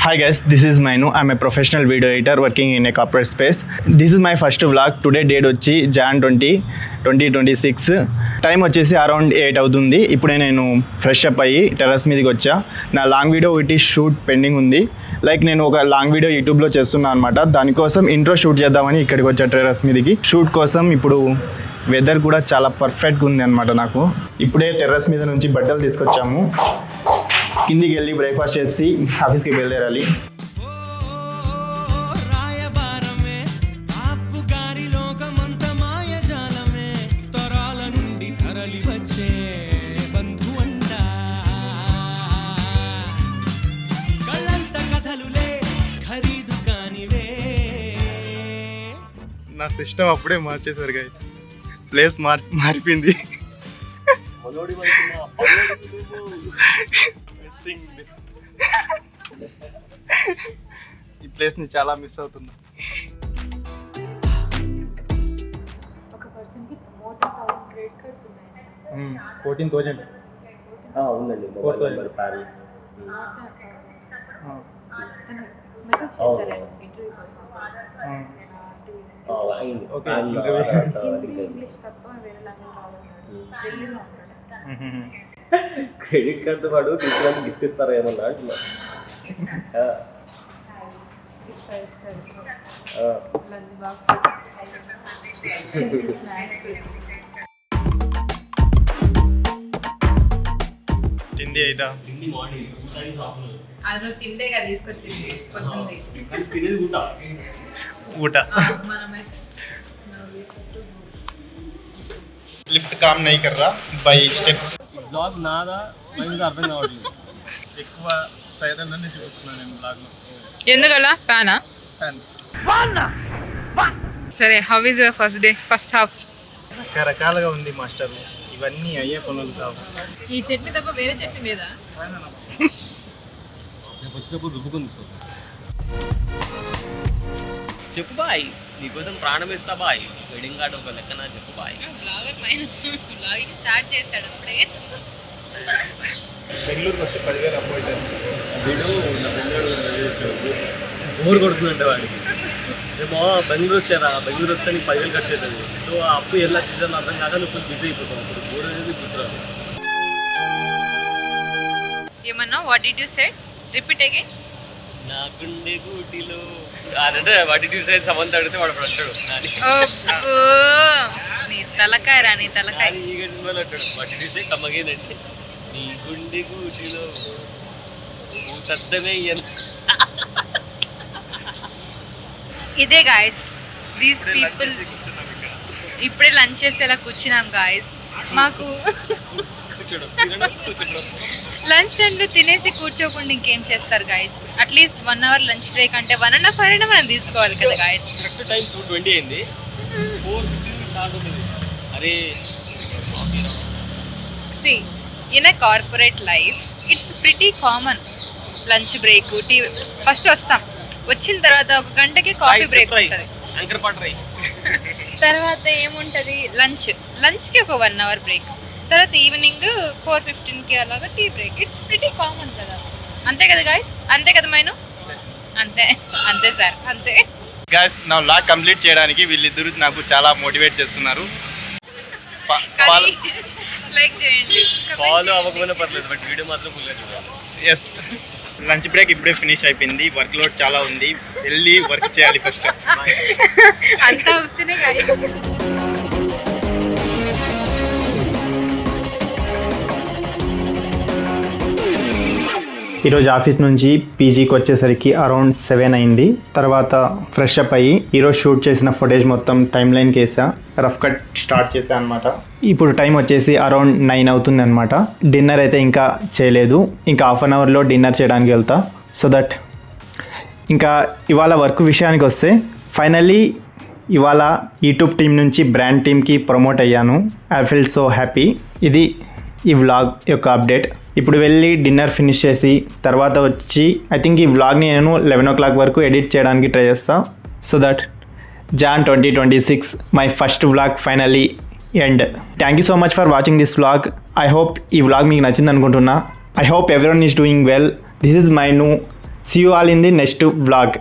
Hi guys, this is Mainu. I'm a professional video editor working in a corporate space. This is my first vlog. Today date వచ్చి Jan 2026. Time వచ్చేసి around 8 అవుతుంది. ఇప్పుడే నేను fresh up అయ్యి terrace మీదకి వచ్చా. నా long video ఒకటి షూట్ పెండింగ్ ఉంది. లైక్ నేను ఒక లాంగ్ వీడియో యూట్యూబ్లో చేస్తున్నాను అనమాట. దానికోసం ఇంట్రో షూట్ చేద్దామని ఇక్కడికి వచ్చా టెర్రస్ మీదకి. షూట్ కోసం ఇప్పుడు వెదర్ కూడా చాలా పర్ఫెక్ట్గా ఉంది అనమాట. నాకు ఇప్పుడే టెర్రస్ మీద నుంచి బట్టలు తీసుకొచ్చాము. కిందికి వెళ్ళి బ్రేక్ఫాస్ట్ చేసి ఆఫీస్కి బయలుదేరాలి. నా సిస్టమ్ అప్పుడే మార్చేశారు గాయస్. ప్లేస్ మారిపోయింది. ఈ ప్లేస్ ని చాలా మిస్ అవుతున్నా. ఒక పర్సన్ కి 14,000 క్రెడిట్ కార్డ్స్ ఉన్నాయి. 14,000 ఉందండి. 4,000 ప్యానల్ మెసేజ్ చేశారండి ఇంటర్వ్యూ కోసం. ఓకే. హిందీ ఇంగ్లీష్ తప్ప వేరే లాంగ్వేజ్ రావాలి. ఢిల్లీలో ఉంటాడు. క్రెడిట్ కార్డు వాడు తీసుకుని గిఫ్ట్ ఇస్తారా ఏమన్నా అంటున్నా. లంచ్ బాక్స్ స్నాక్స్ తిండి అయితా అందులో తింటే కదా తీసుకొచ్చింది పొద్దుంది ఊట. మనమైతే లిఫ్ట్ కామ్ నై కర్రా బై స్టెప్స్. బ్లాగ్ నాదా అర్థం కావట్లేదు. ఎక్కువ సైదన్నని చూస్తున్నాను నేను బ్లాగ్లో. ఎందుకలా ఫ్యానా? సరే, how is your first day, first half? రకరకాలుగా ఉంది మాస్టర్. ఇవన్నీ అయ్యే పనులు కావు. ఈ చెట్టు తప్ప వేరే చెట్టు మీద వచ్చినప్పుడు రుబ్బుకొని తీసుకొస్తా. చెప్పు బాయ్, నీకోసం ప్రాణం ఇస్తా బాయ్. వెడ్డింగ్ కార్డు ఒక లెక్కన చెప్పు బాయ్. బ్లాగర్ బ్లాగింగ్ స్టార్ట్ చేస్తాడు అప్పుడే. బెంగళూరుకి వస్తే 10,000 అప్పు అవుతుంది. వీడు నా ఫ్రెండ్ బోర్ కొడుతుందంటే వాడికి. ఏమో బెంగళూరు వచ్చారా, బెంగళూరు వస్తే నీకు 10,000 ఖర్చు అవుతుంది. సో ఆ అప్పు ఎలా తీసాను అర్థం కాక నువ్వు ఫుల్ బిజీ అయిపోతావు. అప్పుడు బోర్ అనేది గుర్తురాదు. ఏమన్నా? What did you say? Repeat again. నా గుండె గూటిలో అంటే వాటి చూసే సమంత అడిగితే వాడు అంటాడు నీ తలకాయ రా, నీ తలకాయ. ఈ గంటలో అంటాడు వాటి చూసే కమ్మగేనండి. నీ గుండె గూటిలో తద్దమే ఇదే గాయస్, దీస్ పీపుల్. ఇప్పుడే లంచ్ చేసేలా కూర్చున్నాం గాయస్. మాకు లంచ్ టైంలో తినేసి కూర్చోకుండా ఇంకేం చేస్తారు guys? At least 1 hour lunch break అంటే 1.5 hour అయినా మనం తీసుకోవాలి కదా గాయస్. కరెక్ట్ టైం 2:20 అయింది. 4:50 స్టార్ట్ అవుతుంది. అరే See, in a corporate life, it's pretty common. Lunch break, tea first వస్తాం, వచ్చిన తర్వాత 1 గంటకి కాఫీ బ్రేక్ ఉంటుంది. తర్వాత ఏముంటుంది? లంచ్కి ఒక 1 hour బ్రేక్. తర్వాత ఈవినింగ్ 4:15కి అలాగా tea break. It's pretty common కదా. అంతే కదా గాయస్? అంతే కదా మైను? అంతే అంతే సార్, అంతే. గాయస్, నా వ్లాగ్ కంప్లీట్ చేయడానికి వీళ్ళిద్దరూ నాకు చాలా మోటివేట్ చేస్తున్నారు. లైక్ చేయండి, ఫాలో అవ్వకపోయినా పర్లేదు, బట్ వీడియో మాత్రం ఫుల్గా చూడాలి. ఎస్, లంచ్ బ్రేక్ ఇప్పుడే ఫినిష్ అయిపోయింది. వర్క్ లోడ్ చాలా ఉంది, వెళ్ళి వర్క్ చేయాలి ఫస్ట్. అంతా అవుతూనే గాయస్. ఈరోజు ఆఫీస్ నుంచి పీజీకి వచ్చేసరికి అరౌండ్ 7 అయింది. తర్వాత ఫ్రెష్ అప్ అయ్యి ఈరోజు షూట్ చేసిన ఫుటేజ్ మొత్తం టైమ్ లైన్కి వేసా, రఫ్ కట్ స్టార్ట్ చేసా అనమాట. ఇప్పుడు టైం వచ్చేసి అరౌండ్ 9 అవుతుంది అనమాట. డిన్నర్ అయితే ఇంకా చేయలేదు. ఇంకా 1/2 hourలో డిన్నర్ చేయడానికి వెళ్తా. సో దట్ ఇంకా ఇవాళ వర్క్ విషయానికి వస్తే ఫైనల్లీ ఇవాళ యూట్యూబ్ టీం నుంచి బ్రాండ్ టీమ్కి ప్రమోట్ అయ్యాను. I feel so happy. ఇది ఈ వ్లాగ్ యొక్క అప్డేట్. ఇప్పుడు వెళ్ళి డిన్నర్ ఫినిష్ చేసి తర్వాత వచ్చి ఐ థింక్ ఈ వ్లాగ్ని నేను 11 o'clock వరకు ఎడిట్ చేయడానికి ట్రై చేస్తాను. So that Jan 2026 my first vlog finally end. Thank you so much for watching this vlog. I hope ఈ వ్లాగ్ మీకు నచ్చింది అనుకుంటున్నా. I hope everyone is doing well. This is Mainu see you all in the next vlog.